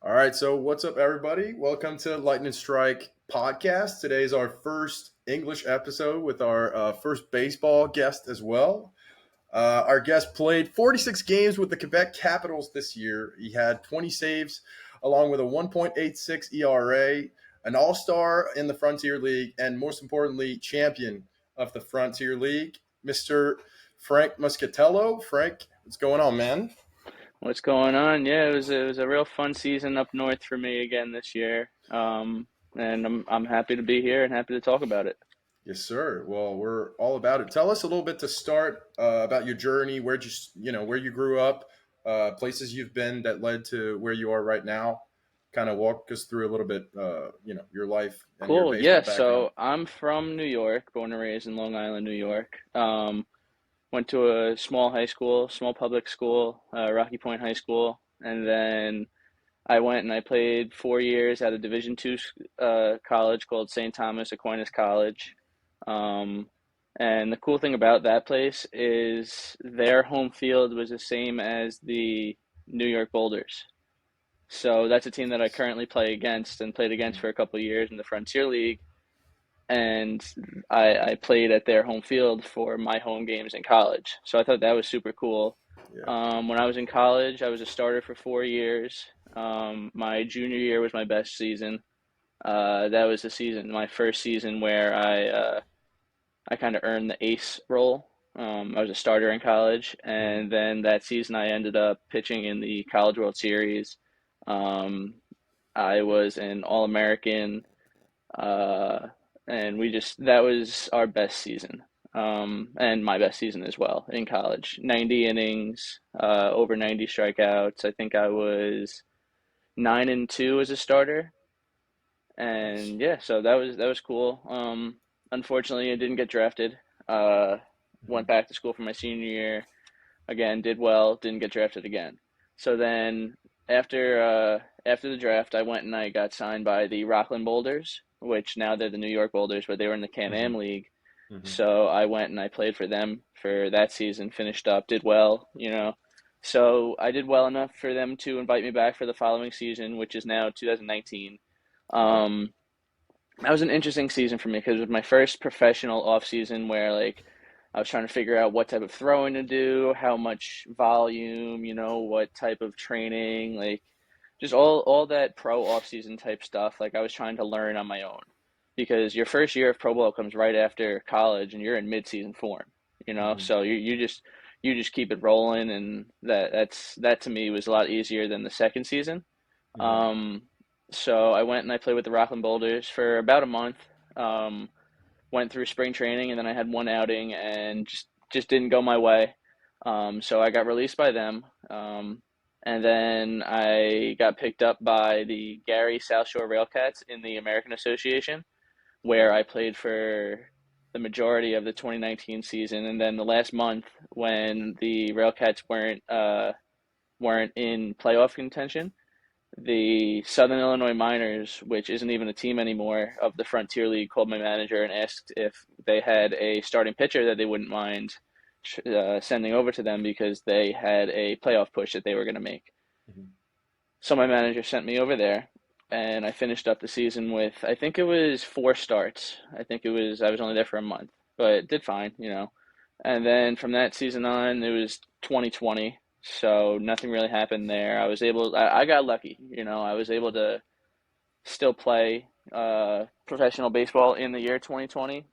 All right, so what's up, everybody? Welcome to Lightning Strike podcast. Today is our first English episode with our first baseball guest as well. Our guest played 46 games with the Quebec Capitals this year. He had 20 saves, along with a 1.86 ERA, an all-star in the Frontier League, and most importantly, champion of the Frontier League, Mr. Frank Moscatiello. Frank, what's going on, man? What's going on? Yeah, it was a real fun season up north for me again this year. And I'm happy to be here and happy to talk about it. Yes, sir. Well, we're all about it. Tell us a little bit to start about your journey, where you grew up, places you've been that led to where you are right now. Kind of walk us through a little bit, your life and your Cool. baseball Yeah, background. so I'm from New York, born and raised in Long Island, New York. Went to a small high school, small public school, Rocky Point High School, and then I went and I played 4 years at a Division II college called St. Thomas Aquinas College. Um, and the cool thing about that place is their home field was the same as the New York Boulders. So that's a team that I currently play against and played against Mhm. for a couple of years in the Frontier League. And I played at their home field for my home games in college. So I thought that was super cool. Yeah. When I was in college, I was a starter for 4 years. My junior year was my best season. That was the season, my first season where I kind of earned the ace role. I was a starter in college, Mhm. and then that season I ended up pitching in the College World Series. Um, I was an All American, uh, and that was our best season, and my best season as well in college. 90 innings, over 90 strikeouts. I think I was 9-2 as a starter, Nice. and yeah, so that was cool. Unfortunately, I didn't get drafted. Uh, Mhm. Went back to school for my senior year. Again, did well, didn't get drafted again. So then after the draft, I went and I got signed by the Rockland Boulders, which now they're the New York Boulders, but they were in the Can-Am Mhm. League. Mhm. So I went and I played for them for that season, finished up, did well. So I did well enough for them to invite me back for the following season, which is now 2019. Okay. Um, that was an interesting season for me because it was my first professional off season where like I was trying to figure out what type of throwing to do, how much volume, what type of training, like just all that pro off season type stuff. Like I was trying to learn on my own because your first year of pro ball comes right after college and you're in mid season form. Mhm. So you just keep it rolling, and that to me was a lot easier than the second season. Mhm. um, so I went and I played with the Rockland Boulders for about a month. Um, Went through spring training, and then I had one outing and just didn't go my way. So I got released by them. And then I got picked up by the Gary South Shore Railcats in the American Association, where Okay. I played for the majority of the 2019 season. And then the last month, when the Railcats weren't in playoff contention, the Southern Illinois Miners, which isn't even a team anymore of the Frontier League, called my manager and asked if they had a starting pitcher that they wouldn't mind sending over to them because they had a playoff push that they were going to make. Mhm. So my manager sent me over there, and I finished up the season with, I think it was 4 starts. I was only there for a month, but did fine. And then from that season on, it was 2020, so nothing really happened there. I got lucky. I was able to still play professional baseball in the year 2020.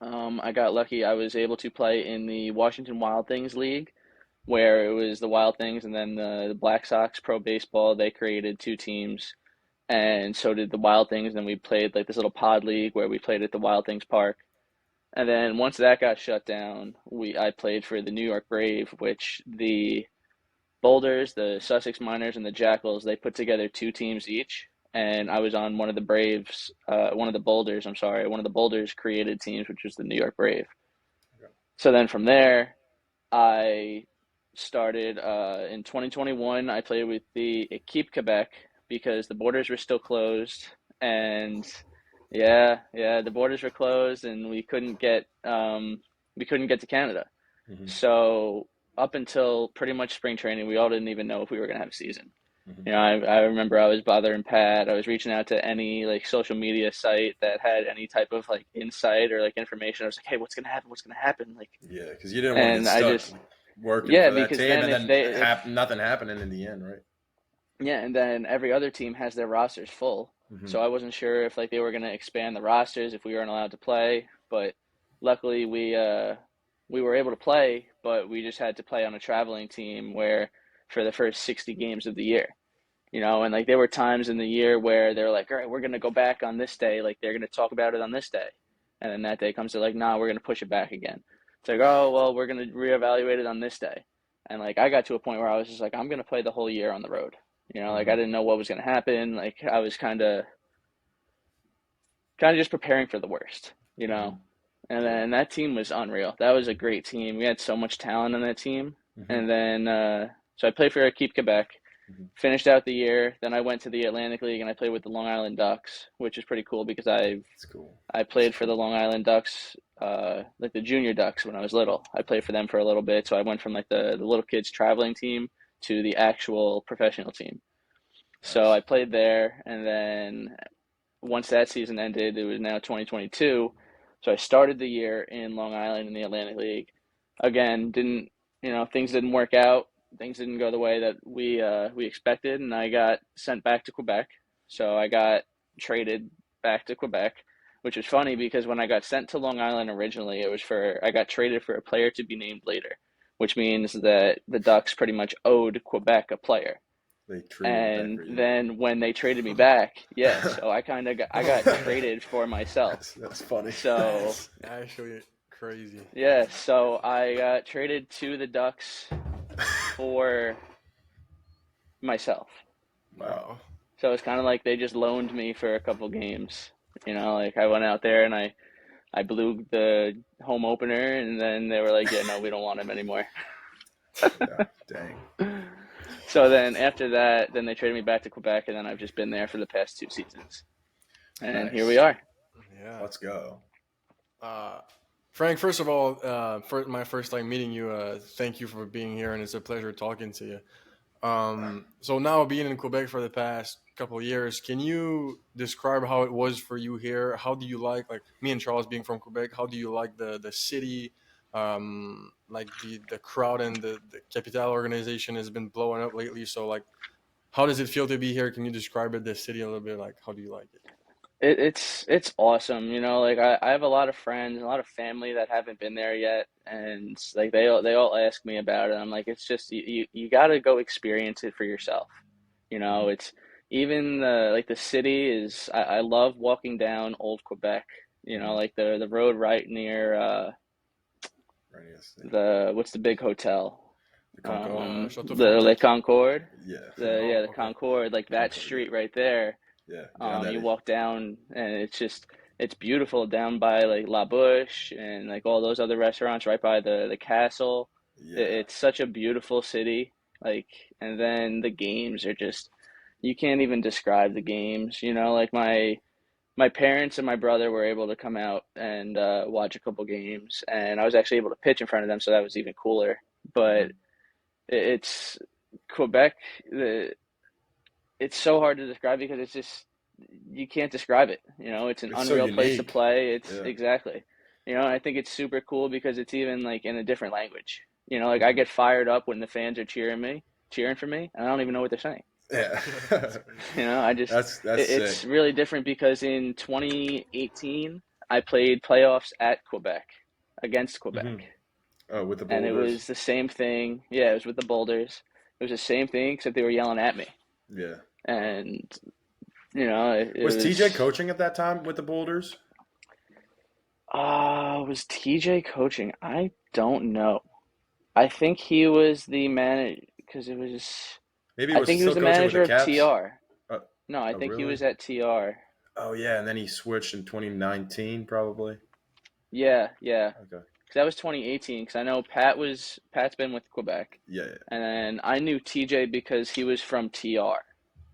I got lucky. I was able to play in the Washington Wild Things League, where it was the Wild Things and then the Black Sox Pro Baseball. They created two teams, and so did the Wild Things. And then we played like this little pod league where we played at the Wild Things Park. And then once that got shut down, I played for the New York Brave, which the Boulders, the Sussex Miners, and the Jackals, they put together two teams each. And I was on one of the Braves, one of the Boulders, I'm sorry, one of the Boulders created teams, which was the New York Brave. Okay. So then from there, I started in 2021. I played with the Equipe Quebec because the borders were still closed, and yeah, the borders were closed, and we couldn't get to Canada. Mhm. So up until pretty much spring training, we all didn't even know if we were gonna have a season. You know, I remember I was bothering Pat. I was reaching out to any like social media site that had any type of like insight or like information. I was like, hey, what's gonna happen? What's gonna happen? Like, Yeah, because you didn't want to get and I stuck just working yeah, for that because team then and if then they if nothing happening in the end, right? yeah, and then every other team has their rosters full. Hmm. So I wasn't sure if like they were gonna expand the rosters if we weren't allowed to play, but luckily we were able to play, but we just had to play on a traveling team where for the first 60 games of the year. You know, and like there were times in the year where they're like, all right, we're gonna go back on this day, like they're gonna talk about it on this day. And then that day comes to like, nah, we're gonna push it back again. It's like, oh well, we're gonna reevaluate it on this day. And like I got to a point where I was just like, I'm gonna play the whole year on the road. You know, like I Hmm. didn't know what was gonna happen. Like I was kind of just preparing for the worst, you know. Hmm. And Yeah. then that team was unreal. That was a great team. We had so much talent on that team. Hmm. And then so I played for Keep Quebec, Hmm. finished out the year. Then I went to the Atlantic League and I played with the Long Island Ducks, which is pretty cool because It's cool. I It's played for the cool. Long Island Ducks, like the junior Ducks when I was little. I played for them for a little bit, so I went from like the little kids traveling team to the actual professional team. So Nice. I played there, and then once that season ended, it was now 2022. So I started the year in Long Island in the Atlantic League. Again, didn't things didn't work out. Things didn't go the way that we expected, and I got sent back to Quebec. So I got traded back to Quebec, which was funny because when I got sent to Long Island originally, it was for I got traded for a player to be named later, which means that the Ducks pretty much owed Quebec a player. They traded it back And for you. then when they traded me back, yeah, so I got traded for myself. That's funny. So That's actually crazy. yeah, so I got traded to the Ducks for myself. Wow. Wow. So it's kind of like they just loaned me for a couple games. You know, like I went out there and I blew the home opener, and then they were like, yeah, no, we don't want him anymore. Yeah. Dang. So then after that, then they traded me back to Quebec, and then I've just been there for the past 2 seasons. And here we Nice. are. Yeah. Let's go. Uh, Frank, first of all, for my first time meeting you, thank you for being here, and it's a pleasure talking to you. So now being in Quebec for the past couple of years, can you describe how it was for you here? How do you like me and Charles being from Quebec? How do you like the city? Like the crowd and the Capital organization has been blowing up lately. So like, how does it feel to be here? Can you describe it, the city a little bit? Like, how do you like it? It's awesome, you know. Like I have a lot of friends, a lot of family that haven't been there yet, and like they all ask me about it. I'm like, it's just you got to go experience it for yourself. You know, Hmm. it's even the like the city is. I love walking down Old Quebec. You know, Hmm. like the road right near Right. Yes. the what's the big hotel? The Concord. Chateau The Le Frontenac. Concorde. Yeah. The Oh, yeah, the okay. Concorde. Like The that Concord. Yeah. street right there. Yeah. Yeah. And that You is. walk down and it's beautiful down by like La Bouche and like all those other restaurants right by the castle. Yeah. It's such a beautiful city. Like, and then the games are just you can't even describe the games. You know, like my parents and my brother were able to come out and watch a couple games, and I was actually able to pitch in front of them, so that was even cooler. But Hmm. it's Quebec. The it's so hard to describe because it's just you can't describe it. You know, it's an It's so unreal place to unique. play. It's Yeah. exactly. You know, I think it's super cool because it's even like in a different language. You know, like I Hmm. get fired up when the fans are cheering for me, and I don't even know what they're saying. Yeah. That's crazy. You know, I just That's sick. it's really different because in 2018 I played playoffs at Quebec against Quebec, Hmm. Oh, with the and it boulders. was the same thing. Yeah, it was with the Boulders. It was the same thing except they were yelling at me, Yeah. Wow. and you know, it Was TJ was. coaching at that time with the boulders? Was TJ coaching? I don't know. I think he was the manager because it was. Maybe he I was think he was still the coaching with the manager of Caps. TR. Uh, No, I oh, think he really? was at TR. Oh, yeah. And then he switched in 2019, probably. Yeah, yeah. Okay. Because that was 2018. Because I know Pat's been with Quebec, Yeah. Yeah. and then I knew TJ because he was from TR.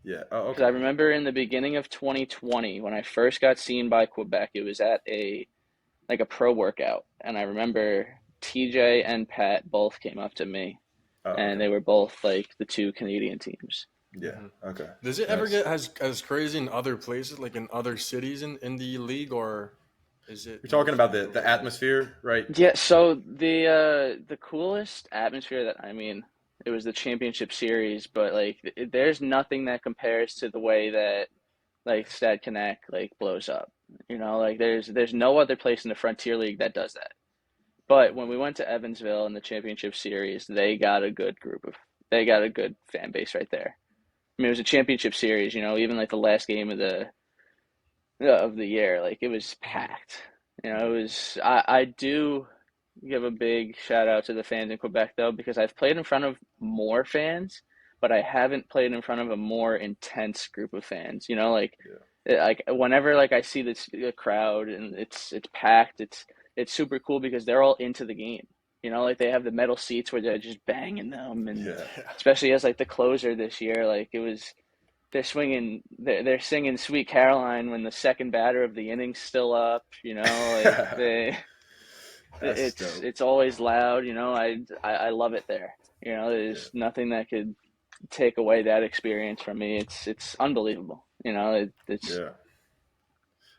Yeah. Oh, Because I okay. remember in the beginning of 2020 when I first got seen by Quebec, it was at a like a pro workout, and I remember TJ and Pat both came up to me Oh, and okay. they were both like the two Canadian teams. Yeah. Okay. Does it ever Nice. get as crazy in other places, like in other cities in the league, or is it You're talking about mostly the local? atmosphere, right? Yeah, so the coolest atmosphere that I mean, it was the championship series, but like there's nothing that compares to the way that like Stad Connect like blows up. You know, like there's no other place in the Frontier League that does that. But when we went to Evansville in the championship series, they got a good fan base right there. I mean, it was a championship series, you know, even like the last game of the year, like it was packed. You know, it was I do give a big shout out to the fans in Quebec though, because I've played in front of more fans, but I haven't played in front of a more intense group of fans. You know, Yeah. like whenever like I see this the crowd and it's packed, it's super cool because they're all into the game. You know, like they have the metal seats where they're just banging them, and Yeah. Yeah. especially as like the closer this year, like it was they're singing Sweet Caroline when the second batter of the inning's still up, you know, like That's dope. it's always loud, you know. I love it there. You know, Yeah. there's nothing that could take away that experience from me. It's unbelievable. You know, it's Yeah.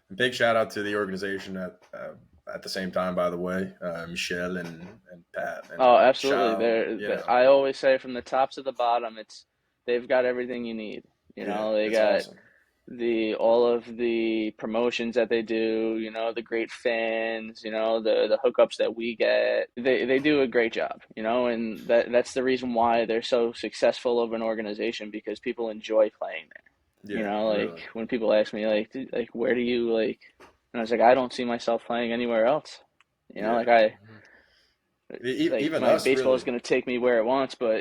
And big shout out to the organization at the same time, by the way, Michelle and Pat and oh, absolutely. Shao. You know, I always say from the top to the bottom, it's they've got everything you need. You yeah, know, they it's got awesome. the all of the promotions that they do, you know, the great fans, you know, the hookups that we get. They do a great job, you know, and that's the reason why they're so successful of an organization because people enjoy playing there. You Yeah, know, like really. when people ask me like where do you like and I was like I don't see myself playing anywhere else. You know, Yeah, like I like even my us, baseball is really. going to take me where it wants, but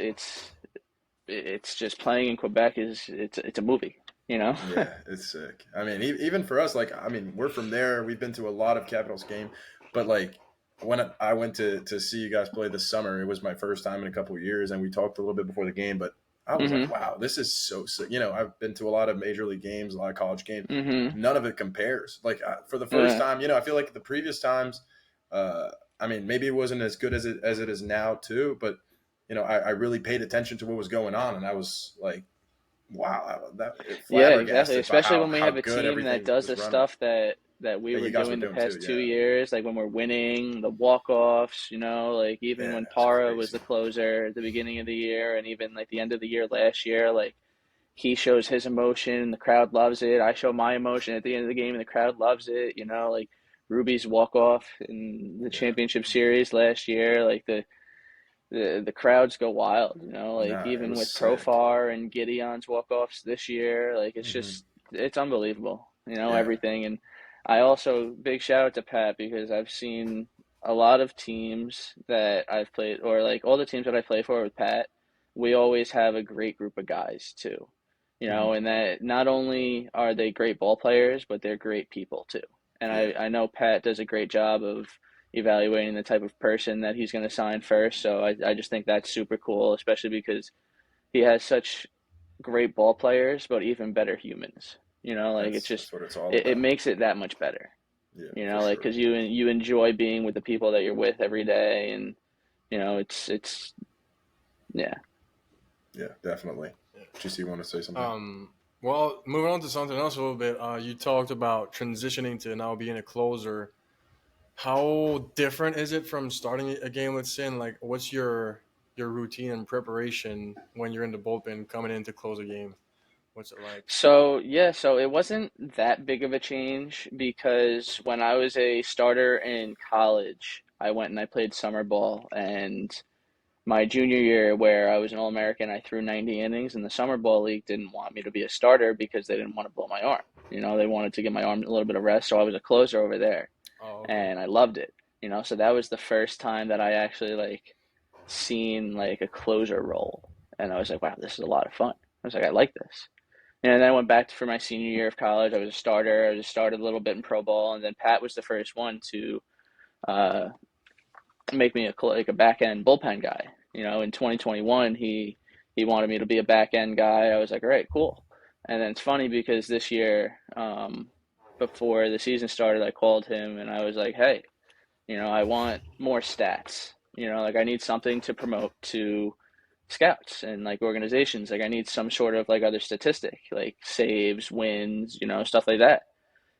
it's just playing in Quebec is it's a movie, you know? Yeah, it's sick. I mean, even for us, like, I mean, we're from there. We've been to a lot of Capitals game, but like when I went to see you guys play this summer, it was my first time in a couple of years, and we talked a little bit before the game, but I was like, Mhm. wow, this is so sick. You know, I've been to a lot of major league games, a lot of college games. Mhm. None of it compares. Like for the first Yeah. time, you know, I feel like the previous times, uh, I mean, maybe it wasn't as good as it is now too, but you know, I really paid attention to what was going on, and I was like wow, that it Yeah, exactly. flabbergasted by Especially when we how have a good team that everything does was the running stuff that we that were you guys were doing the doing too. past two Yeah, years, like when we're winning, the walk-offs, you know, like even yeah, when it's Para was crazy. the closer at the beginning of the year and even like the end of the year last year, like he shows his emotion, the crowd loves it. I show my emotion at the end of the game and the crowd loves it, you know, like Ruby's walk-off in the Yeah, championship series last year, like the crowds go wild, you know, like nah, it even was with sick. Profar and Gideon's walk-offs this year, like Hmm. it's unbelievable, you know, Yeah, everything. And I also big shout out to Pat because I've seen a lot of teams that I've played or like all the teams that I play for with Pat, we always have a great group of guys too. You know, hmm, and that not only are they great ball players, but they're great people too. And yeah, I know Pat does a great job of evaluating the type of person that he's going to sign first. So I just think that's super cool, especially because he has such great ball players, but even better humans. You know, like it's just that's what it's all it about. makes it that much better. Yeah, You for know, like sure. because you enjoy being with the people that you're with every day, and you know it's yeah. Yeah, definitely. GC, you want to say something? Well, moving on to something else a little bit. You talked about transitioning to now being a closer. How different is it from starting a game with Sin? Like, what's your routine and preparation when you're in the bullpen coming in to close a game? What's it like? So yeah, so it wasn't that big of a change because when I was a starter in college, I went and I played summer ball and my junior year where I was an All-American, I threw 90 innings, and the summer ball league didn't want me to be a starter because they didn't want to blow my arm. You know, they wanted to give my arm a little bit of rest, so I was a closer over there, Oh, okay. and I loved it. You know, so that was the first time that I actually like seen like a closer role, and I was like, wow, this is a lot of fun. I was like, I like this. And then I went back for my senior year of college. I was a starter. I just started a little bit in pro ball, and then Pat was the first one to uh, make me like a back end bullpen guy. You know, in 2021, he wanted me to be a back end guy. I was like, all right, cool. And then it's funny because this year, before the season started, I called him and I was like, hey, you know, I want more stats. You know, like I need something to promote to scouts and like organizations. Like I need some sort of like other statistic, like saves, wins, stuff like that.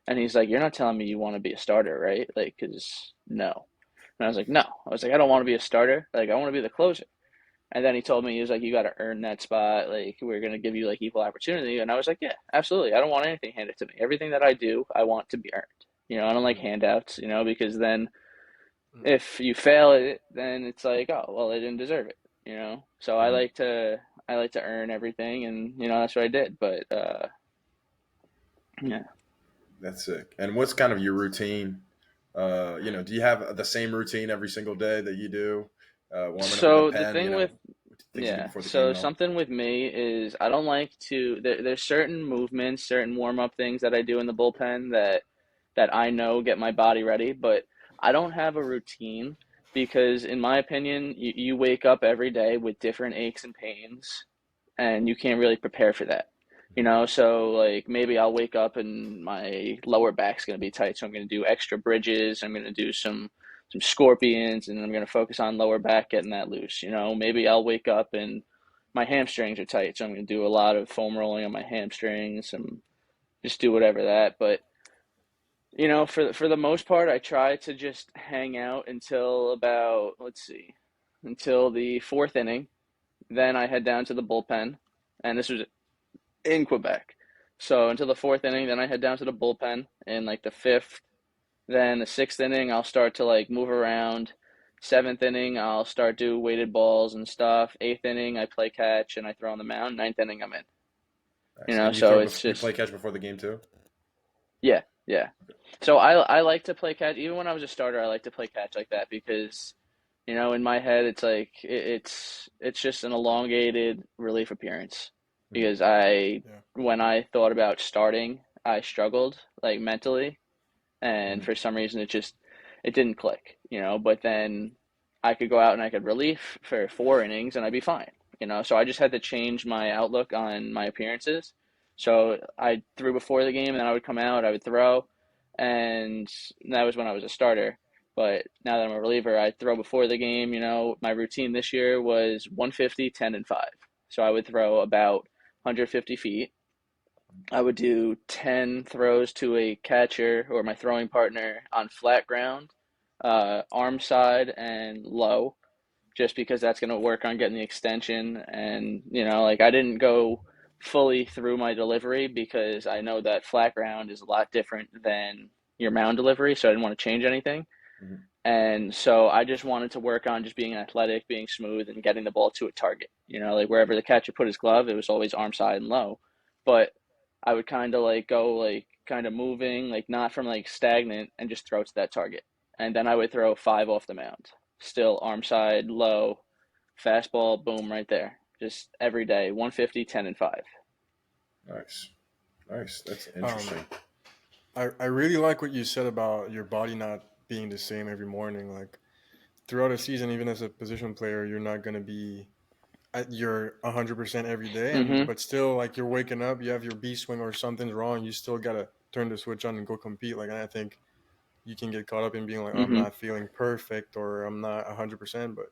And he's like, "You're not telling me you want to be a starter, right?" Like, cause no. And I was like, "No." I was like, "I don't want to be a starter. Like, I want to be the closer." And then he told me, he was like, "You got to earn that spot. Like, we're going to give you like equal opportunity." And I was like, "Yeah, absolutely. I don't want anything handed to me. Everything that I do, I want to be earned. I don't like handouts, because then if you fail it, then it's like, oh, well, I didn't deserve it. So Mm-hmm. I like to earn everything, and that's what I did. But yeah. That's sick. And what's kind of your routine? Do you have the same routine every single day that you do? Warming up in the So the pen, thing with things you do Yeah, before the game so and all. something with me is I don't like to there's certain movements, certain warm-up things that I do in the bullpen that I know get my body ready, but I don't have a routine because in my opinion, you wake up every day with different aches and pains and you can't really prepare for that. So like maybe I'll wake up and my lower back's going to be tight, so I'm going to do extra bridges, I'm going to do some scorpions, and I'm going to focus on lower back getting that loose. Maybe I'll wake up and my hamstrings are tight, so I'm going to do a lot of foam rolling on my hamstrings and just do whatever that. But for the most part, I try to just hang out until about, let's see, until the fourth inning. Then I head down to the bullpen, and this was in Quebec. So until the fourth inning, then I head down to the bullpen. In like the fifth, then the sixth inning, I'll start to like move around. Seventh inning, I'll start do weighted balls and stuff. Eighth inning, I play catch and I throw on the mound. Ninth inning, I'm in. Nice. And So it's you play just catch before the game too? yeah, yeah. So I like to play catch. Even when I was a starter, I like to play catch like that because in my head, it's like it's just an elongated relief appearance. Mm-hmm. Because Yeah. when I thought about starting, I struggled like mentally, and Mm-hmm. for some reason it didn't click. But then I could go out and I could relief for 4 innings and I'd be fine. So I just had to change my outlook on my appearances. So I threw before the game and then I would come out, I would throw, and that was when I was a starter. But now that I'm a reliever, I throw before the game. My routine this year was 150, 10, and 5. So I would throw about 150 feet. I would do 10 throws to a catcher or my throwing partner on flat ground, arm side, and low, just because that's going to work on getting the extension. And, like I didn't go fully through my delivery because I know that flat ground is a lot different than your mound delivery, so I didn't want to change anything. Mm-hmm. And so I just wanted to work on just being athletic, being smooth, and getting the ball to a target. Like wherever the catcher put his glove, it was always arm side and low. But I would kind of like go like kind of moving, like not from like stagnant, and just throw to that target. And then I would throw 5 off the mound, still arm side, low, fastball, boom, right there. Just every day, 150, 10, and 5. Nice. Nice. That's Um, interesting. I really like what you said about your body not being the same every morning. Like throughout a season, even as a position player, you're not gonna be at your 100% every day, and Mm-hmm. but still, like you're waking up, you have your B swing or something's wrong, you still gotta turn the switch on and go compete. Like, and I think you can get caught up in being like, oh, I'm Mm-hmm. not feeling perfect or I'm not 100%, but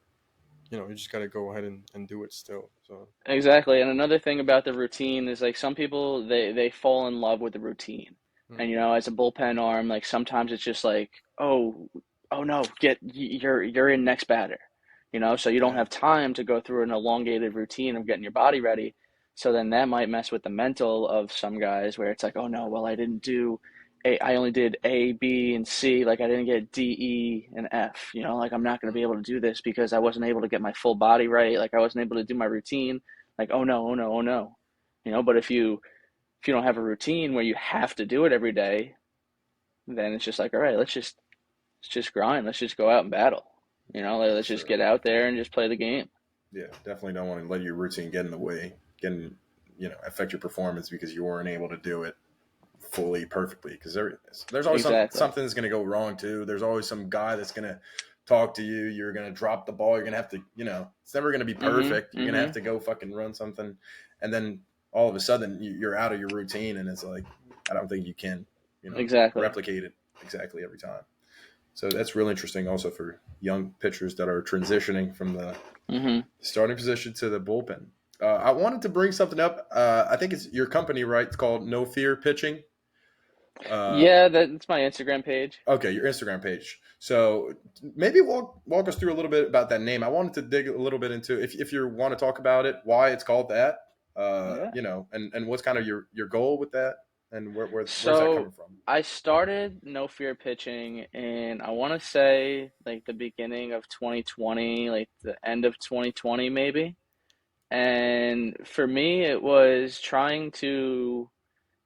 you just gotta go ahead and do it still. So Exactly. And another thing about the routine is like some people they fall in love with the routine. And mm, as a bullpen arm, like sometimes it's just like, oh no, you're in next batter. So you don't yeah, have time to go through an elongated routine of getting your body ready. So then that might mess with the mental of some guys where it's like, oh no, well I didn't do I only did A, B, and C. Like I didn't get D, E, and F. Like I'm not going to be able to do this because I wasn't able to get my full body right. Like I wasn't able to do my routine. Like oh no, oh no, oh no. But if you don't have a routine where you have to do it every day, then it's just like all right, let's just grind. Let's just go out and battle. Like, For let's just sure. get out there and just play the game. Yeah, definitely don't want to let your routine get in the way, affect your performance because you weren't able to do it fully perfectly. Because there's always Exactly. something that's going to go wrong too. There's always some guy that's going to talk to you. You're going to drop the ball. You're going to have to, it's never going to be Mhm. perfect. You're going to have Mhm. to go fucking run something, and then all of a sudden you're out of your routine, and it's like I don't think you can, Exactly. replicate it exactly every time. So that's really interesting also for young pitchers that are transitioning from the starting position to the bullpen. I wanted to bring something up. I think it's your company, right? It's called No Fear Pitching. Yeah, that's my Instagram page. Okay, your Instagram page. So maybe walk us through a little bit about that name. I wanted to dig a little bit into if you want to talk about it, why it's called that, Yeah. and what's kind of your goal with that, and where's that coming So from? I started No Fear Pitching in, I want to say, like the beginning of 2020, like the end of 2020 maybe. And for me, it was trying to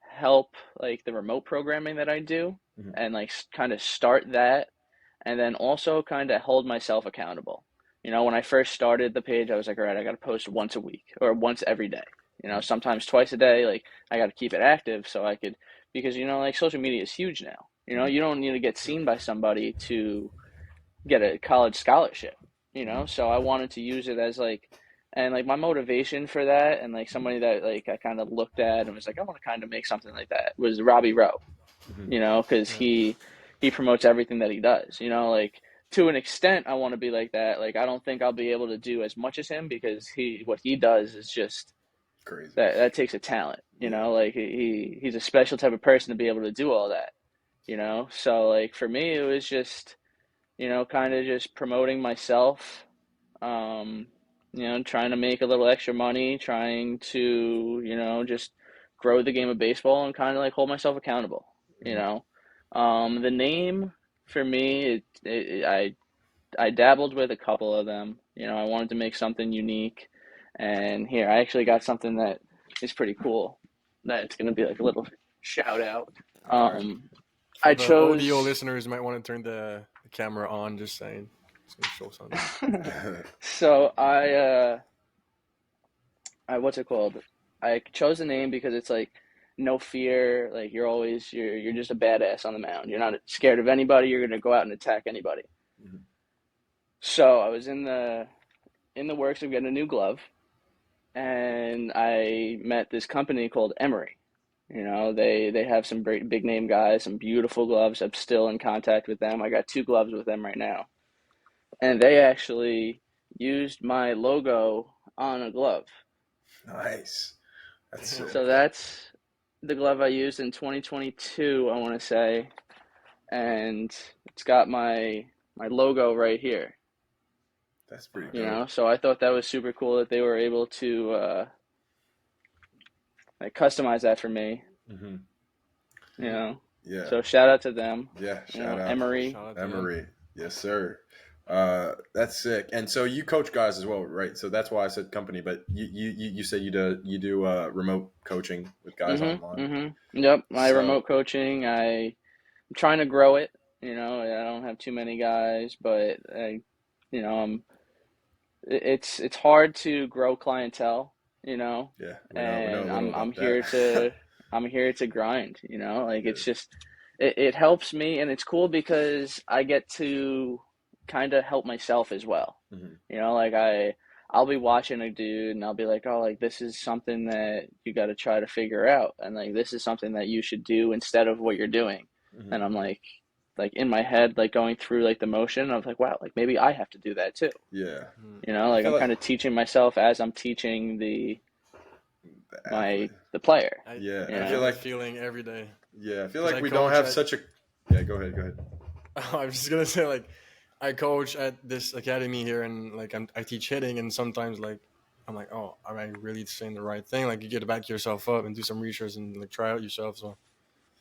help like the remote programming that I do Mhm. and like kind of start that and then also kind of hold myself accountable. When I first started the page, I was like, all right, I got to post once a week or once every day. Sometimes twice a day. Like I got to keep it active so I could, because like social media is huge now. You don't need to get seen by somebody to get a college scholarship. So I wanted to use it as like, and like my motivation for that, and like somebody that like I kind of looked at and was like, I want to kind of make something like that was Robbie Rowe. Because Yeah. he promotes everything that he does. Like to an extent, I want to be like that. Like I don't think I'll be able to do as much as him because what he does is just Crazy. that takes a talent. Yeah. Like he's a special type of person to be able to do all that. So like for me, it was just kind of just promoting myself. Um, trying to make a little extra money, trying to just grow the game of baseball and kind of like hold myself accountable. You Mhm. know, the name for me, I dabbled with a couple of them. I wanted to make something unique, and here I actually got something that is pretty cool. That it's gonna be like a little shout out. All right. I For the audio chose. listeners, you might want to turn the camera on. Just saying, it's gonna show something. So I what's it called? I chose the name because it's like no fear. Like you're just a badass on the mound. You're not scared of anybody. You're gonna go out and attack anybody. Mhm. So I was in the works of getting a new glove, and I met this company called Emery. They have some great big name guys, some beautiful gloves. I'm still in contact with them. I got 2 gloves with them right now, and they actually used my logo on a glove. Nice. That's sick. So that's the glove I used in 2022, I want to say, and it's got my logo right here. That's pretty dope. So I thought that was super cool that they were able to like customize that for me. Mm-hmm. You know, Yeah. so shout out to them. Yeah. Shout out. Emery. Shout out to them. Emery. Yes, sir. That's sick. And so you coach guys as well, right? So that's why I said company, but you said you do remote coaching with guys online. Yep, my So remote coaching. I'm trying to grow it. I don't have too many guys, but I'm. It's hard to grow clientele. yeah, we know And a little I'm about here that. to I'm here to grind. Like Yeah. it's just it helps me, and it's cool because I get to kind of help myself as well. Mm-hmm. Like I'll be watching a dude and I'll be like, oh, like this is something that you got to try to figure out, and like this is something that you should do instead of what you're doing. Mm-hmm. And I'm like in my head, like going through like the motion of like, wow, like maybe I have to do that too. Yeah. I Like feel I'm like kind of teaching myself as I'm teaching the athlete. the player. Yeah, I I get feel that like feeling every day. I feel 'Cause like I we don't coach have at. such a. Yeah, go ahead. Go ahead. I'm just gonna say like, I coach at this academy here, and like I teach hitting, and sometimes like I'm like, oh, am I really saying the right thing? Like you get to back yourself up and do some research and like try out yourself. So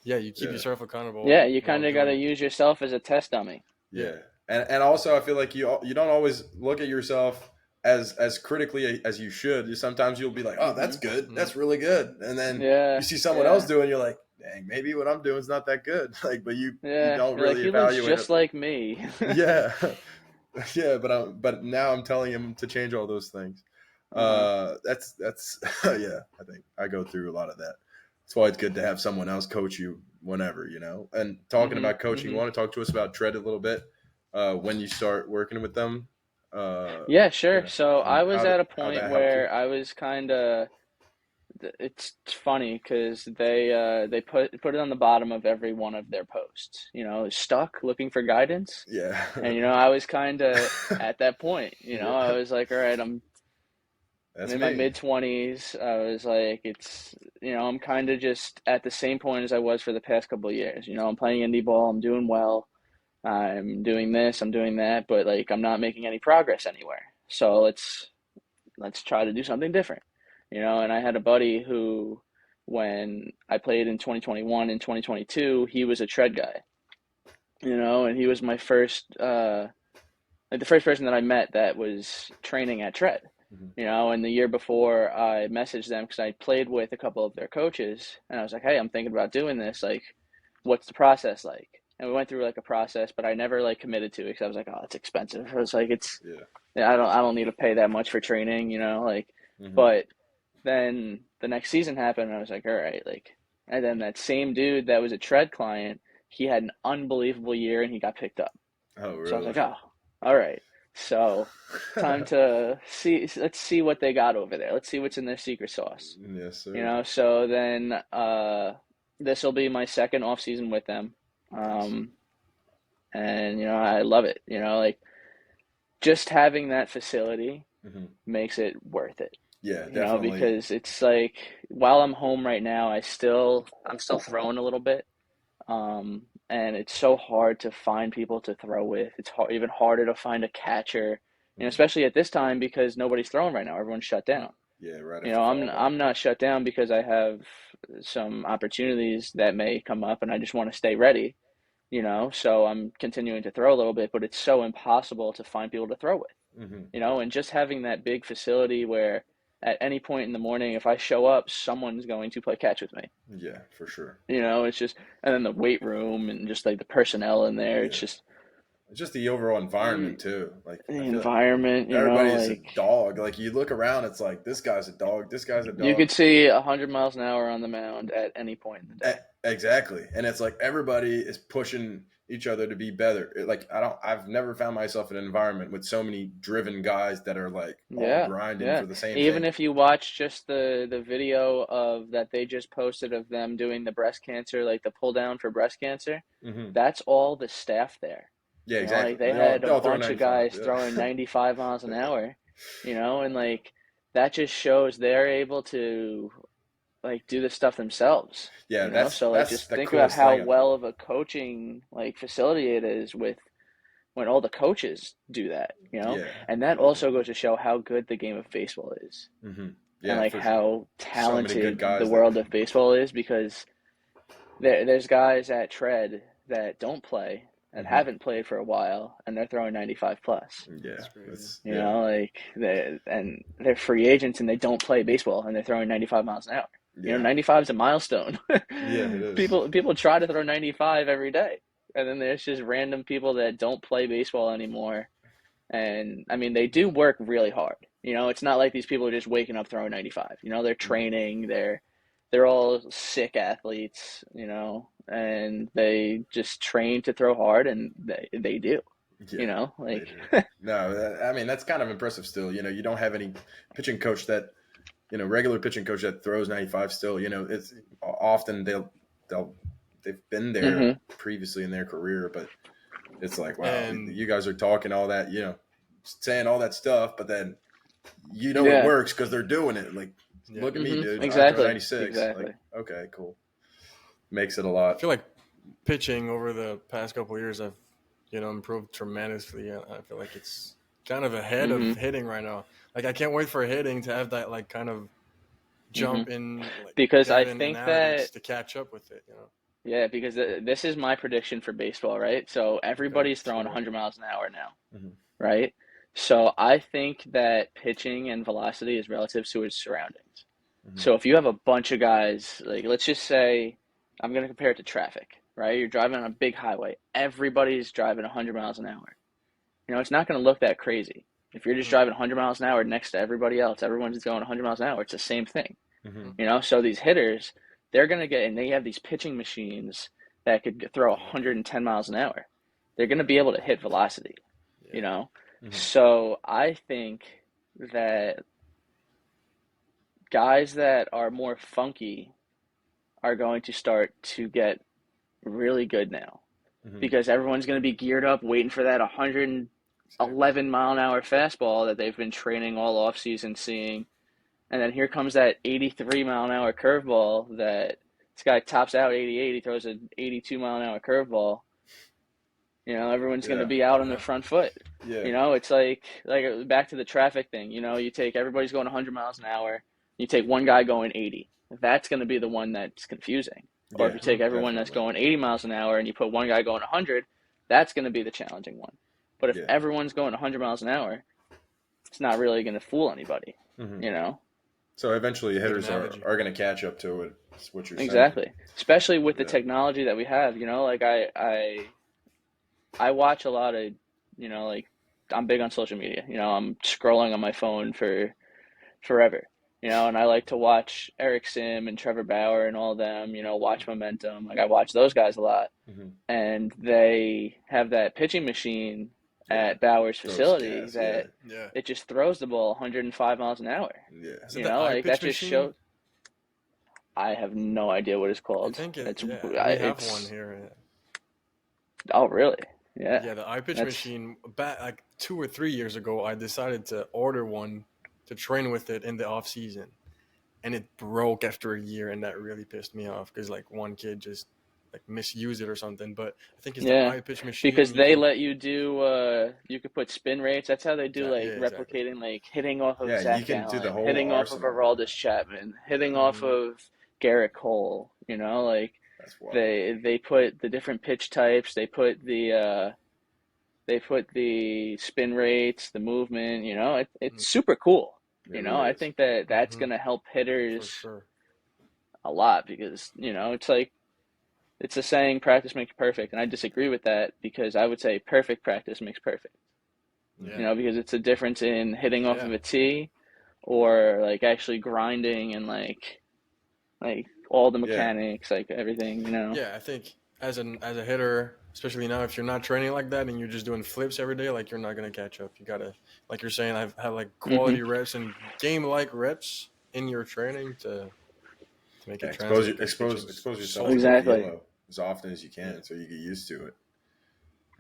yeah, you keep Yeah. yourself accountable Yeah, you while kind of got doing to it. use yourself as a test dummy. Yeah. Yeah, and also I feel like you don't always look at yourself as critically as you should. Sometimes you'll be like, oh, that's good, Mhm. that's really good, and then you Yeah, see someone else yeah, doing, you're like, dang, maybe what I'm doing is not that good. Like, but you yeah. don't You're like, really he looks evaluate it. just like me. Yeah, yeah, but now I'm telling him to change all those things. Uh-huh. That's yeah. I think I go through a lot of that. That's why it's good to have someone else coach you whenever, And talking Mhm. about coaching, you Mhm. want to talk to us about Tread a little bit when you start working with them, Yeah, sure. So I and was at a how point that helped you. where I was kind of it's funny because they put it on the bottom of every one of their posts. Stuck looking for guidance, Yeah. and I was kind of at that point. Yeah. I was like, all right, I'm That's in me. my mid-20s. I was like, I'm kind of just at the same point as I was for the past couple of years. I'm playing indie ball, I'm doing well, I'm doing this, I'm doing that, but like I'm not making any progress anywhere. So let's try to do something different. And I had a buddy who, when I played in 2021 and 2022, he was a tread guy, and he was my first, like the first person that I met that was training at tread, and the year before I messaged them because I played with a couple of their coaches and I was like, hey, I'm thinking about doing this. Like, what's the process like? And we went through like a process, but I never like committed to it because I was like, oh, it's expensive. I was like, yeah, I don't need to pay that much for training, but then the next season happened and I was like, all right, like, and then that same dude that was a tread client, he had an unbelievable year and he got picked up. Oh, really? So I was like, oh, all right. So time to let's see what they got over there. Let's see what's in their secret sauce. Yes, sir. So then this will be my second off season with them. And I love it. Like just having that facility makes it worth it. Yeah, definitely. Because it's like while I'm home right now, I'm still throwing a little bit. And it's so hard to find people to throw with. It's even harder to find a catcher, especially at this time because nobody's throwing right now. Everyone's shut down. Yeah, right. I'm not shut down because I have some opportunities that may come up and I just want to stay ready, so I'm continuing to throw a little bit, but it's so impossible to find people to throw with, and just having that big facility where at any point in the morning, if I show up, someone's going to play catch with me. Yeah, for sure. It's just, and then the weight room and just like the personnel in there, it's just the overall environment too. Like the environment, like everybody's a dog. Like you look around, it's like this guy's a dog, this guy's a dog. You could see 100 miles an hour on the mound at any point in the day. Exactly, and it's like everybody is pushing each other to be better. Like I've never found myself in an environment with so many driven guys that are like all grinding for the same Even thing. if you watch just the video of that they just posted of them doing the breast cancer, like the pull down for breast cancer, that's all the staff there. Yeah, exactly. Like they had a bunch of guys throwing 95 miles an hour, and like that just shows they're able to like do this stuff themselves. Yeah, so like just think about how well of a coaching like facility it is with when all the coaches do that, and that also goes to show how good the game of baseball is, and like how talented the world of baseball is because there's guys at Tread that don't play and haven't played for a while, and they're throwing 95 plus. Yeah, like they're free agents and they don't play baseball and they're throwing 95 miles an hour. 95 is a milestone. Yeah, it is. People try to throw 95 every day, and then there's just random people that don't play baseball anymore. And I mean, they do work really hard. It's not like these people are just waking up throwing 95. They're training. They're all sick athletes. And they just train to throw hard, and they do. Like no, I mean that's kind of impressive. Still, you don't have any pitching coach that. Regular pitching coach that throws 95 still, it's often they've been there previously in their career, but it's like, wow, you guys are talking all that, saying all that stuff, but then it works because they're doing it. Like, look at me, dude. Exactly. I throw 96. Exactly. Like, okay, cool. Makes it a lot. I feel like pitching over the past couple of years, I've, improved tremendously. I feel like it's kind of ahead of hitting right now. Like I can't wait for hitting to have that like kind of jump in, like, because I think that to catch up with it, Yeah, because this is my prediction for baseball, right? So everybody's throwing 100 miles an hour now, right? So I think that pitching and velocity is relative to its surroundings. So if you have a bunch of guys, like let's just say, I'm going to compare it to traffic, right? You're driving on a big highway. Everybody's driving 100 miles an hour. It's not going to look that crazy. If you're just driving 100 miles an hour next to everybody else, everyone's going 100 miles an hour. It's the same thing. So these hitters, they're going to get, and they have these pitching machines that could throw 110 miles an hour. They're going to be able to hit velocity, So I think that guys that are more funky are going to start to get really good now because everyone's going to be geared up waiting for that 111 mile an hour fastball that they've been training all off season seeing. And then here comes that 83 mile an hour curveball that this guy tops out 88. He throws an 82 mile an hour curveball. Everyone's going to be out on their front foot. Yeah. It's like back to the traffic thing. You take everybody's going 100 miles an hour. You take one guy going 80. That's going to be the one that's confusing. Or if you take everyone that's going 80 miles an hour and you put one guy going 100, that's going to be the challenging one. But if everyone's going 100 miles an hour, it's not really going to fool anybody, So eventually hitters are going to catch up to it. That's what you're saying. Exactly. Especially with the technology that we have, like I watch a lot of, I'm big on social media. I'm scrolling on my phone for forever. And I like to watch Eric Sim and Trevor Bauer and all of them, watch Momentum. Like I watch those guys a lot. And they have that pitching machine at Bauer's facility that it just throws the ball 105 miles an hour. Yeah. That just shows. I have no idea what it's called. I think we have one here. Oh, really? Yeah. Yeah, the iPitch machine, back like 2 or 3 years ago, I decided to order one to train with it in the off season, and it broke after a year, and that really pissed me off because like one kid just like misused it or something. But I think it's the iPitch machine because they let you do you could put spin rates. That's how they do replicating like hitting off of Zach Gallen, hitting off of Aroldis Chapman, hitting off of Garrett Cole. They put the different pitch types. They put the spin rates, the movement. It's super cool. I think that's going to help hitters a lot because it's like it's a saying, practice makes perfect, and I disagree with that because I would say perfect practice makes perfect. Because it's a difference in hitting off of a tee or like actually grinding and like all the mechanics, like everything. Yeah, I think as a hitter, especially now, if you're not training like that and you're just doing flips every day, like you're not gonna catch up. You gotta, like you're saying, have like quality reps and game-like reps in your training to make it expose yourself exactly to the as often as you can, so you get used to it.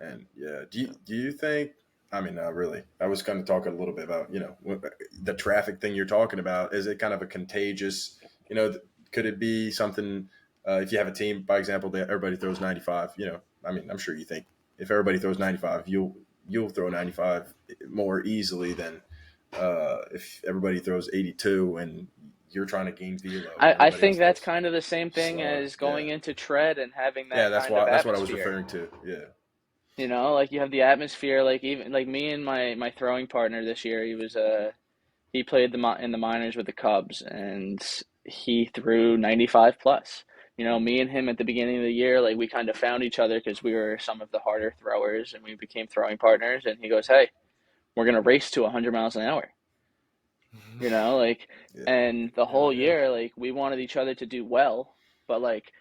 And do you think? I mean, not really. I was going to talk a little bit about the traffic thing you're talking about. Is it kind of a contagious? Could it be something? If you have a team, by example, that everybody throws 95. I mean, I'm sure you think if everybody throws 95, you'll throw 95 more easily than if everybody throws 82 and you're trying to gain velo. I think that's kind of the same thing as going into tread and having that. That's what I was referring to. Yeah. Like you have the atmosphere. Like even like me and my throwing partner this year, he played in the minors with the Cubs and he threw 95 plus. Me and him at the beginning of the year, like we kind of found each other because we were some of the harder throwers and we became throwing partners. And he goes, "Hey, we're going to race to 100 miles an hour." And the whole year, like we wanted each other to do well, but like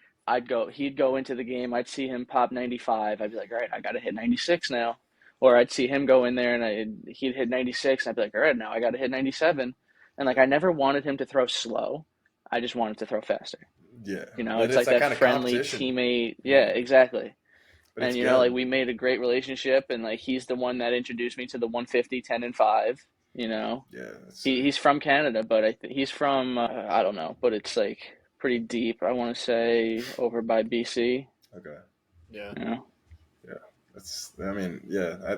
he'd go into the game, I'd see him pop 95. I'd be like, all right, I got to hit 96 now. Or I'd see him go in there and he'd hit 96. And I'd be like, all right, now I got to hit 97. And like, I never wanted him to throw slow. I just wanted to throw faster. Yeah. It's like that friendly teammate. Yeah, exactly. And, like we made a great relationship and like, he's the one that introduced me to the 150, 10 and 5, he's from Canada, but he's from, I don't know, but it's like pretty deep. I want to say over by BC. Okay. Yeah. Yeah.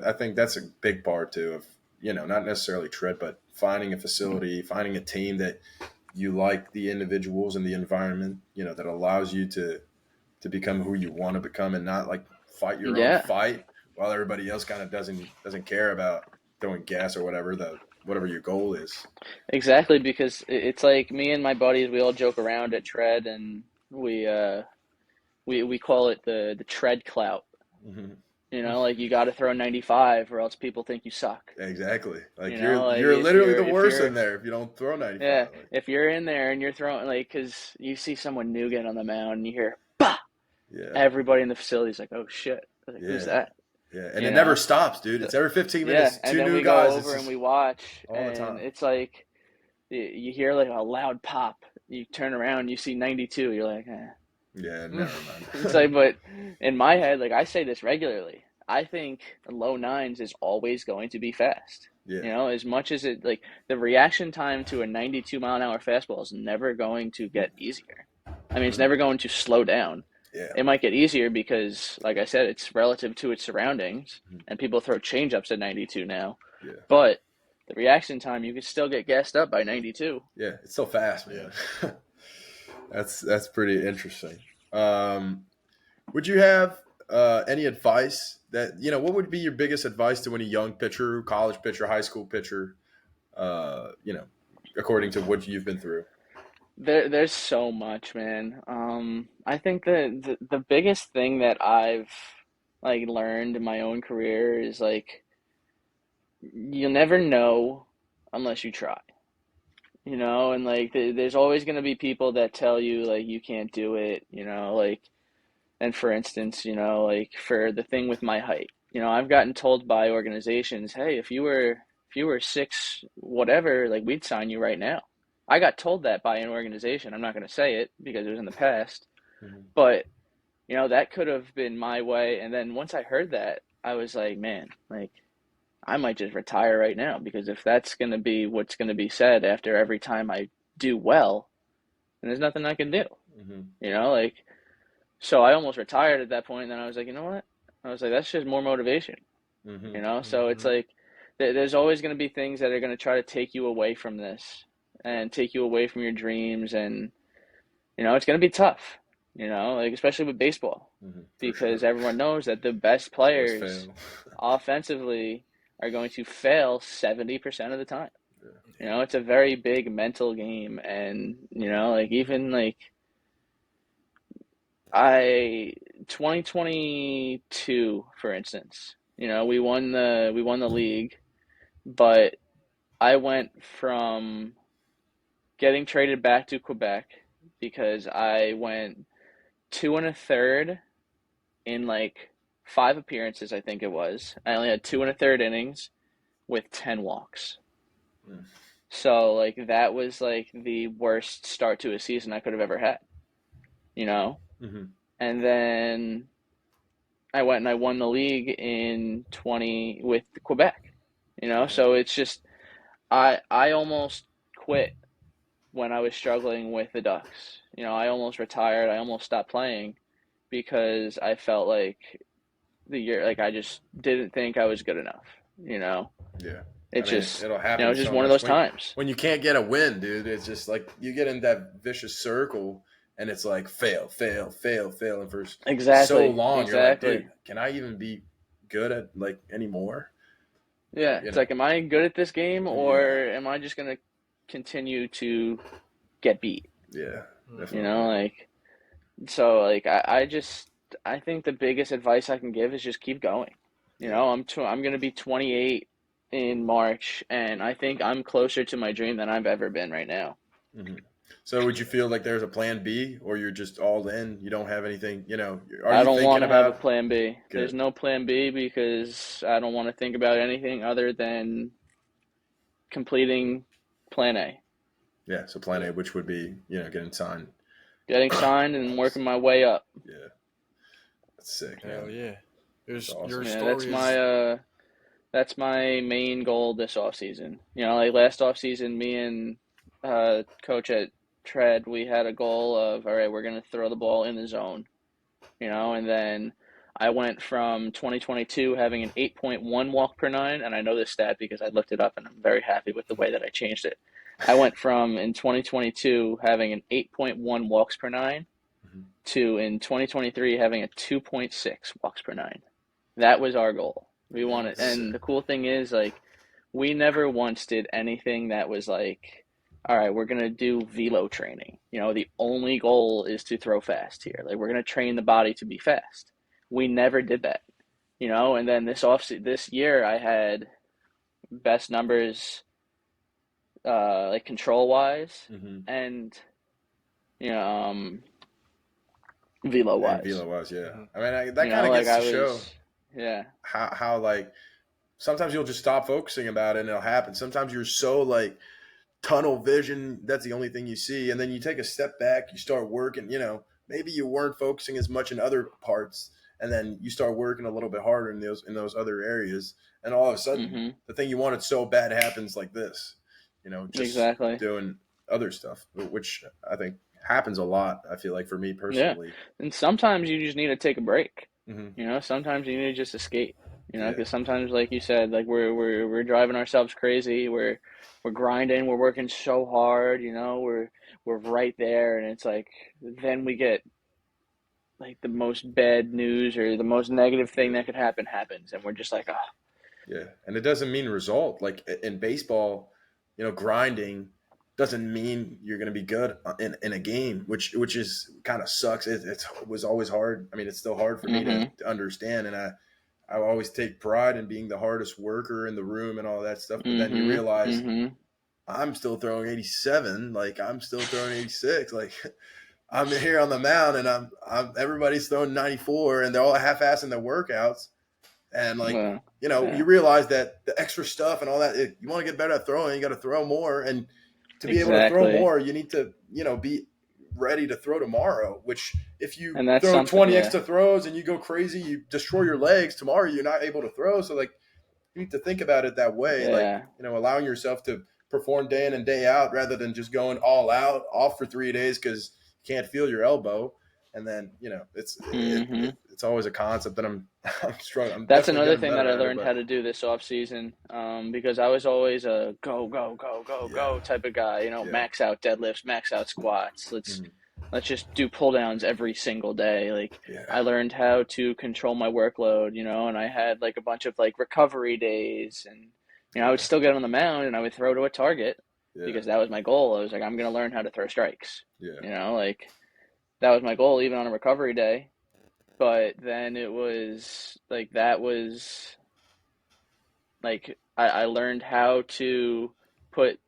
I think that's a big part too of, not necessarily tread, but finding a facility, finding a team that you like the individuals and the environment, that allows you to become who you want to become and not like fight your own fight while everybody else kind of doesn't care about throwing gas or whatever your goal is. Exactly, because it's like me and my buddies, we all joke around at tread and we call it the tread clout. Mm-hmm. Like you got to throw 95 or else people think you suck. Exactly. Like you're literally the worst in there if you don't throw 95. Yeah. If you're in there and you're throwing because you see someone new get on the mound and you hear, bah! Yeah. Everybody in the facility is like, oh shit. Like, who's that? Yeah. And it never stops, dude. It's every 15 minutes. And two then new we guys. Go over and we watch all the time. It's like you hear like a loud pop. You turn around, you see 92. You're like, eh. Yeah, never It's mind. like, but in my head, like I say this regularly. I think low nines is always going to be fast. Yeah. As much as it like the reaction time to a 92-mile-an-hour fastball is never going to get easier. I mean, it's never going to slow down. Yeah. It might get easier because, like I said, it's relative to its surroundings, and people throw changeups at 92 now. Yeah. But the reaction time, you can still get gassed up by 92. Yeah, it's so fast, man. Yeah. That's pretty interesting. Would you have any advice that what would be your biggest advice to any young pitcher, college pitcher, high school pitcher? According to what you've been through. There's so much, man. I think the biggest thing that I've like learned in my own career is like you'll never know unless you try. And like there's always going to be people that tell you like you can't do it, like and for instance, like for the thing with my height, I've gotten told by organizations, "Hey, if you were six whatever, like we'd sign you right now." I got told that by an organization. I'm not going to say it because it was in the past, but that could have been my way. And then once I heard that, I was like, man, like I might just retire right now because if that's going to be what's going to be said after every time I do well, then there's nothing I can do. Like so I almost retired at that point. And then I was like, you know what? I was like, that's just more motivation. So it's like there's always going to be things that are going to try to take you away from this and take you away from your dreams, and it's going to be tough. Like especially with baseball, because everyone knows that the best players offensively are going to fail 70% of the time. It's a very big mental game, and like even like 2022, for instance, we won the league, but I went from getting traded back to Quebec because I went 2 1/3 in like 5 appearances, I think it was. I only had 2 1/3 innings with 10 walks. So like that was like the worst start to a season I could have ever had, And then I went and I won the league in 20 with Quebec, So it's just I almost quit when I was struggling with the Ducks. I almost retired. I almost stopped playing because I felt like the year, like I just didn't think I was good enough. Yeah. It'll happen. It's just so one of much those times. when you can't get a win, dude. It's just like you get in that vicious circle, and it's like fail, and for so long, you're like, dude, can I even be good at like anymore? Yeah, it's like, am I good at this game, or am I just gonna continue to get beat? Yeah, definitely. Like so, like I think the biggest advice I can give is just keep going. I'm gonna be 28 in March, and I think I'm closer to my dream than I've ever been right now. So would you feel like there's a plan B, or you're just all in? You don't have anything, I don't want to have a plan B. Good. There's no plan B because I don't want to think about anything other than completing plan A. Yeah, so plan A, which would be, getting signed. Getting signed and working my way up. Yeah. That's sick. Hell man. yeah. That's my main goal this offseason. Like last offseason, me and coach at Tread, we had a goal of, all right, we're going to throw the ball in the zone, and then I went from 2022 having an 8.1 walk per nine, and I know this stat because I looked it up, and I'm very happy with the way that I changed it. I went from, in 2022, having an 8.1 walks per nine to, in 2023, having a 2.6 walks per nine. That was our goal. We wanted, and the cool thing is, like, we never once did anything that was like, all right, we're going to do velo training. The only goal is to throw fast here. Like, we're going to train the body to be fast. We never did that, and then this year I had best numbers, like control wise and, velo wise. Yeah. I mean, that kind of gets to show how like sometimes you'll just stop focusing about it and it'll happen. Sometimes you're so like tunnel vision. That's the only thing you see. And then you take a step back, you start working, maybe you weren't focusing as much in other parts, and then you start working a little bit harder in those other areas. And all of a sudden, Mm-hmm. the thing you wanted so bad happens like this, just Exactly. doing other stuff, which I think happens a lot. I feel like for me Yeah. personally. And sometimes you just need to take a break. Hmm. Sometimes you need to just escape. Yeah. Because sometimes, like you said, like we're driving ourselves crazy. We're grinding. We're working so hard. We're right there, and it's like then we get like the most bad news or the most negative thing Yeah. that could happen happens, and we're just like, oh, Yeah. And it doesn't mean result. Like in baseball, grinding doesn't mean you're going to be good in a game, which is kind of sucks. It was always hard. I mean, it's still hard for me mm-hmm, to understand. And I always take pride in being the hardest worker in the room and all that stuff. But then you mm-hmm, realize mm-hmm, I'm still throwing 87. Like I'm still throwing 86. Like I'm here on the mound and I'm everybody's throwing 94 and they're all half-assing their workouts. And like, well, you yeah, realize that the extra stuff and all that, you want to get better at throwing, you got to throw more. And to be able to throw exactly, more, you need to, be ready to throw tomorrow, which if you and that's throw something, 20 yeah, extra throws and you go crazy, you destroy your legs tomorrow, you're not able to throw. So like, you need to think about it that way, like, yeah. allowing yourself to perform day in and day out rather than just going all out off for 3 days because you can't feel your elbow. And then, Mm-hmm. it's always a concept that I'm struggling. I'm That's definitely another getting thing that better I at it, learned how but to do this off season, because I was always a go, go, go, go, yeah, go type of guy. yeah, Max out deadlifts, max out squats. mhm, Let's just do pull downs every single day. Like yeah, I learned how to control my workload, and I had like a bunch of like recovery days, and I would yeah, still get on the mound and I would throw to a target yeah, because that was my goal. I was like, I'm gonna learn how to throw strikes. yeah, Like that was my goal even on a recovery day. But then it was like that was like I learned how to put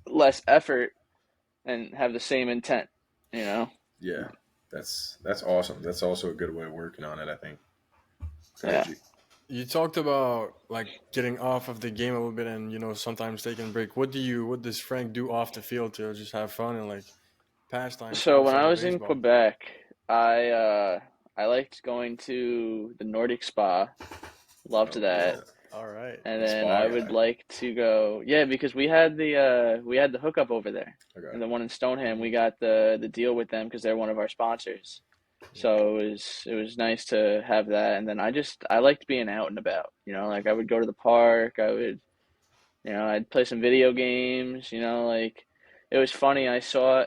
less effort and have the same intent, you know? yeah. That's awesome. That's also a good way of working on it, I think. Go ahead, Yeah. G. You talked about like getting off of the game a little bit and sometimes taking a break. What does Frank do off the field to just have fun and like pastimes So when outside I of was in baseball? Quebec, I liked going to the Nordic spa. Loved Oh that. yeah, All right. And big then spa I would guy. like to go, yeah, because we had the hookup over there. Okay. And the one in Stoneham, we got the deal with them because they're one of our sponsors. So it was nice to have that. And then I liked being out and about. Like I would go to the park. I'd play some video games. Like it was funny. I saw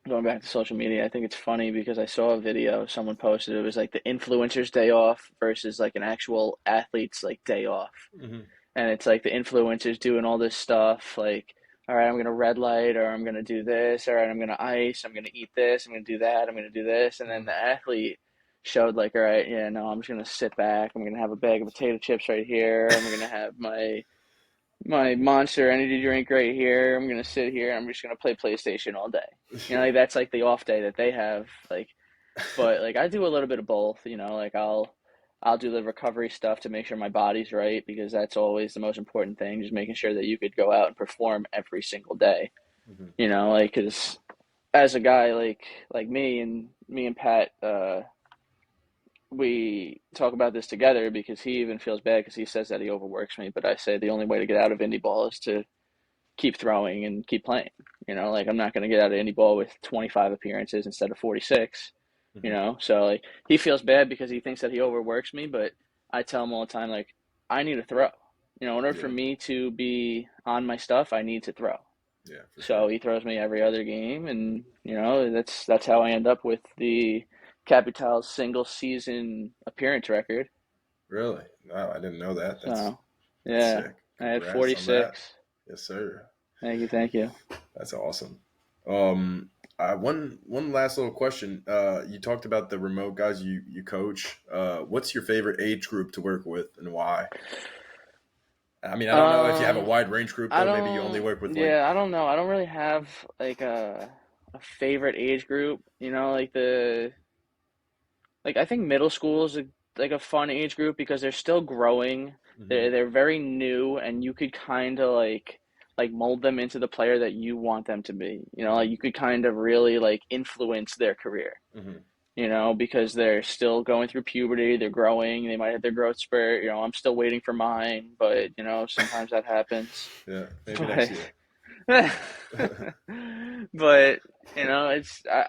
going back to social media. I think it's funny because I saw a video someone posted. It was like the influencer's day off versus like an actual athlete's like day off. Hmm. And it's like the influencers doing all this stuff like, all right, I'm gonna red light, or I'm gonna do this, all right, I'm gonna ice, I'm gonna eat this, I'm gonna do that, I'm gonna do this. And then the athlete showed like, all right, yeah, no, I'm just gonna sit back, I'm gonna have a bag of potato chips right here, I'm gonna have my Monster energy drink right here, I'm gonna sit here, I'm just gonna play PlayStation all day. Like that's like the off day that they have. Like but like I do a little bit of both, like I'll do the recovery stuff to make sure my body's right because that's always the most important thing, just making sure that you could go out and perform every single day. Hmm. Like cuz as a guy like me and Pat we talk about this together because he even feels bad because he says that he overworks me, but I say the only way to get out of indie ball is to keep throwing and keep playing. Like I'm not going to get out of indie ball with 25 appearances instead of 46. Hmm. So like he feels bad because he thinks that he overworks me, but I tell him all the time like I need to throw. In order for Yeah, me to be on my stuff, I need to throw. yeah, for So sure. he throws me every other game, and that's how I end up with the Capitals single season appearance record. Really? Wow, I didn't know that. So That's yeah, sick. I had Congrats on that. 46. Yes, sir. Thank you, thank you. That's awesome. One last little question. You talked about the remote guys you coach. What's your favorite age group to work with and why? I mean, I don't know if you have a Um, wide range group I though. Maybe you only don't, work with like. yeah, I don't know. I don't really have like a favorite age group, like I think middle school is like a fun age group because they're still growing. They're very new, and you could kind of like mold them into the player that you want them to be. You know, like you could kind of really like influence their career. Mm-hmm. You know, because they're still going through puberty, they're growing, they might have their growth spurt. You know, I'm still waiting for mine, but you know, sometimes that happens. Yeah, maybe But next year. but you know,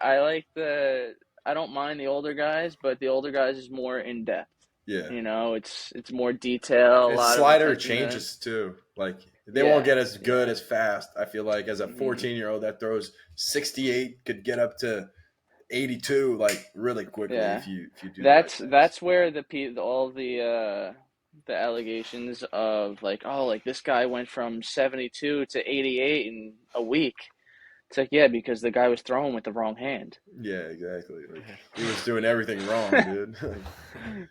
I like I don't mind the older guys, but the older guys is more in depth. Yeah. You know, it's more detail, a His lot of slider attention to changes too. Like they won't yeah, get as good yeah. as fast. I feel like as a hmm 14-year-old that throws 68 could get up to 82 like really quickly Yeah. if you do the right things. That's where all the allegations of like, oh, like this guy went from 72 to 88 in a week. It's like, yeah, because the guy was throwing with the wrong hand. Yeah, exactly. Like he was doing everything wrong, dude.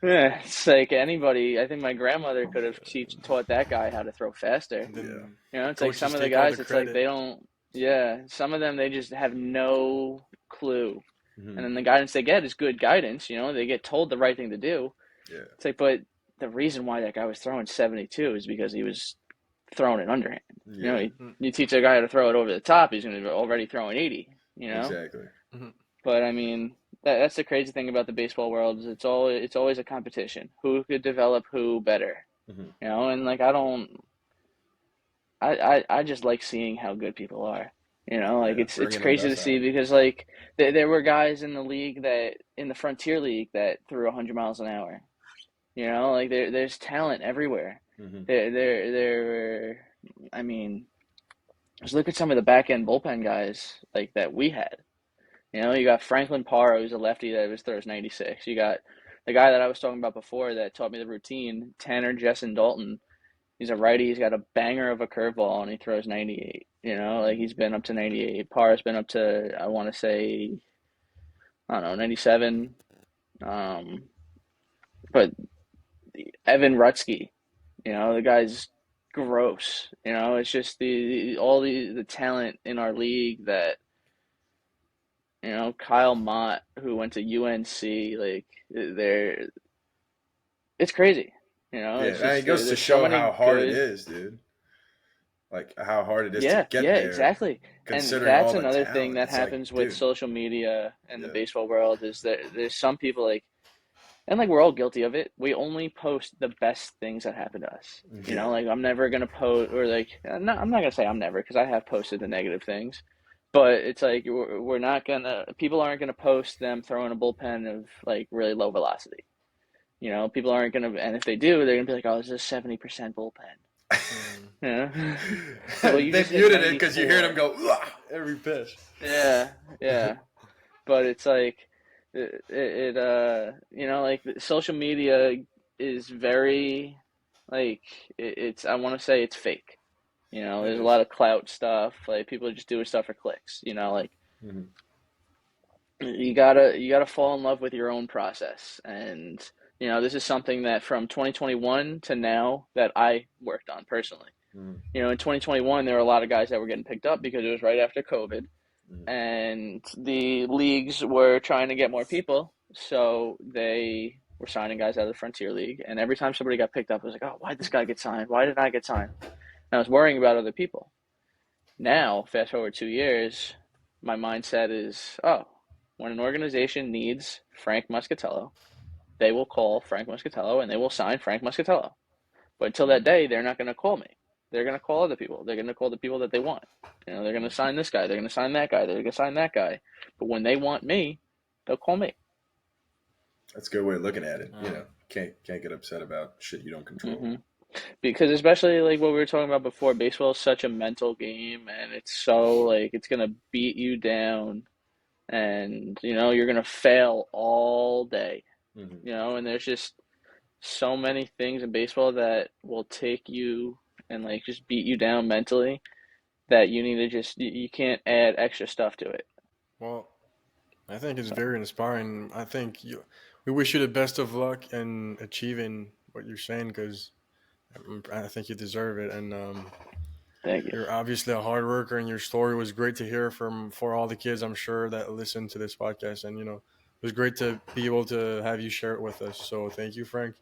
Yeah, it's like anybody. I think my grandmother could have taught that guy how to throw faster. And Yeah. then You know, it's like some coaches of the take all guys. the It's like credit. they don't. Yeah, some of them they just have no clue, Mhm. and then the guidance they get is good guidance. You know, they get told the right thing to do. Yeah. It's like, but the reason why that guy was throwing 72 is because he was throwing it underhand. You know, Yeah. you teach a guy how to throw it over the top, he's going to be already throwing 80. You know, Exactly. Mhm. but I mean, that's the crazy thing about the baseball world is it's always a competition. Who could develop who better? Mhm. You know, and like I just like seeing how good people are. You know, like Yeah, it's bringing the crazy to best see out. because like there were guys in the league that in the Frontier League that threw 100 miles an hour. You know, like there's talent everywhere. Mhm. There. I mean, just look at some of the back end bullpen guys like that we had. You know, you got Franklin Parra, who's a lefty that was throws 96. You got the guy that I was talking about before that taught me the routine, Tanner Jessen Dalton. He's a righty. He's got a banger of a curveball, and he throws 98. You know, like he's been up to 98. Parra's been up to I want to say I don't know 97. Um, but Evan Rutsky, you know, the guy's gross. You know, it's just all the talent in our league that you know Kyle Mott, who went to UNC, like they're it's crazy. You know, Yeah, it's and it just goes to there's so show how many hard it good. is, dude. Like how hard it is to Yeah, get yeah, there, exactly. And considering that's all the another thing talent. that It's like, happens with dude, social media and the yeah, baseball world is that there's some people like, and like we're all guilty of it. We only post the best things that happen to us. You yeah, know, like I'm never gonna post or like I'm not gonna say I'm never because I have posted the negative things, but it's like we're not gonna people aren't gonna post them throwing a bullpen of like really low velocity. You know, people aren't gonna, and if they do, they're gonna be like, "Oh, this is a 70% bullpen." Mm. Yeah, it's like, well, you they just hit muted it because you hear them 94. go "Ugh," every pitch. Yeah, yeah, but it's like you know, like social media is very like it's I want to say it's fake. You know, It there's a is. lot of clout stuff. Like people are just doing stuff for clicks. You know, like Mhm. you gotta fall in love with your own process. And you know, this is something that from 2021 to now that I worked on personally. Mhm. You know, in 2021 there were a lot of guys that were getting picked up because it was right after COVID Mhm. and the leagues were trying to get more people, so they were signing guys out of the Frontier League. And every time somebody got picked up, I was like, "Oh, why did this guy get signed? Why did I get signed?" And I was worrying about other people. Now, fast forward 2 years, my mindset is, oh, when an organization needs Frank Moscatiello, they will call Frank Moscatiello and they will sign Frank Moscatiello. But until that day, they're not going to call me. They're going to call other people. They're going to call the people that they want. You know, they're going to sign this guy. They're going to sign that guy. They're going to sign that guy. But when they want me, they'll call me. That's a good way of looking at it. You Um, know, can't get upset about shit you don't control. hmm Because especially like what we were talking about before, baseball is such a mental game, and it's so like it's going to beat you down, and you know you're going to fail all day. Hmm. You know, and there's just so many things in baseball that will take you and like just beat you down mentally that you need to just you can't add extra stuff to it. well, I think it's So very inspiring. We wish you the best of luck in achieving what you're saying because I think you deserve it. And thank you. you're obviously a hard worker, and your story was great to hear from for all the kids I'm sure that listen to this podcast. And it was great to be able to have you share it with us. So thank you, Frank.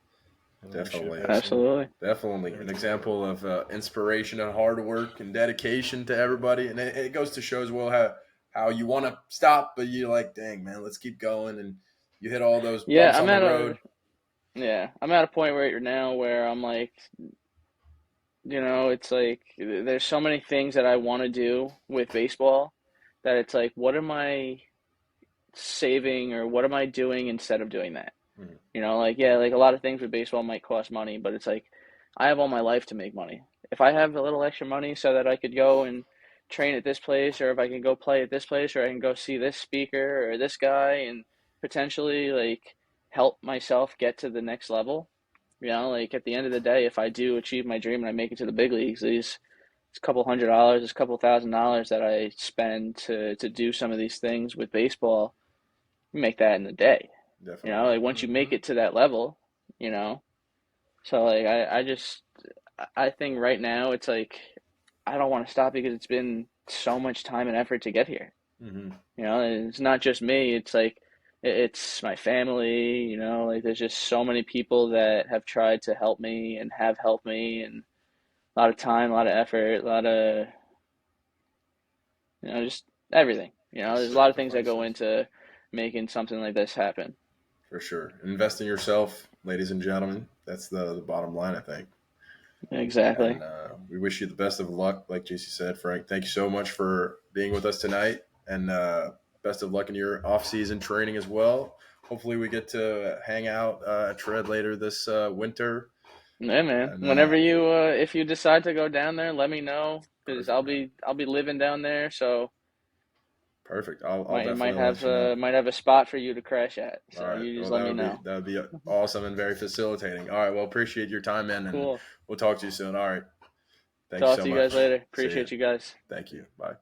Definitely. Absolutely. Definitely. An example of inspiration and hard work and dedication to everybody. And it goes to show as well how you want to stop, but you're like, dang, man, let's keep going. And you hit all those Yeah, bumps on the road. I'm at a point right now where I'm like, it's like there's so many things that I want to do with baseball that it's like, what am I saving or what am I doing instead of doing that? Like, yeah, like a lot of things with baseball might cost money, but it's like I have all my life to make money. If I have a little extra money so that I could go and train at this place, or if I can go play at this place, or I can go see this speaker or this guy and potentially like help myself get to the next level, like at the end of the day, if I do achieve my dream and I make it to the big leagues, these it's a couple $100s, it's a couple $1,000s that I spend to do some of these things with baseball, you make that in a day. Definitely. Like once you make it to that level, so like I think right now it's like I don't want to stop because it's been so much time and effort to get here. It's not just me, it's like it's my family, like there's just so many people that have tried to help me and have helped me, and a lot of time, a lot of effort, a lot of just everything. There's a lot of things that go into making something like this happen. For sure. Invest in yourself, ladies and gentlemen. That's the bottom line, I think. Exactly. And we wish you the best of luck, like JC said. Frank, thank you so much for being with us tonight, and best of luck in your off-season training as well. Hopefully we get to hang out at Tread later this winter. Yeah, man. And, whenever you, if you decide to go down there, let me know, because I'll be living down there. So perfect. I'll might have a spot for you to crash at. So right. you just let me know. That would be awesome and very facilitating. All right. Well, appreciate your time, man. And cool. We'll talk to you soon. All right. Talk to you guys later. Appreciate you guys. Thank you. Bye.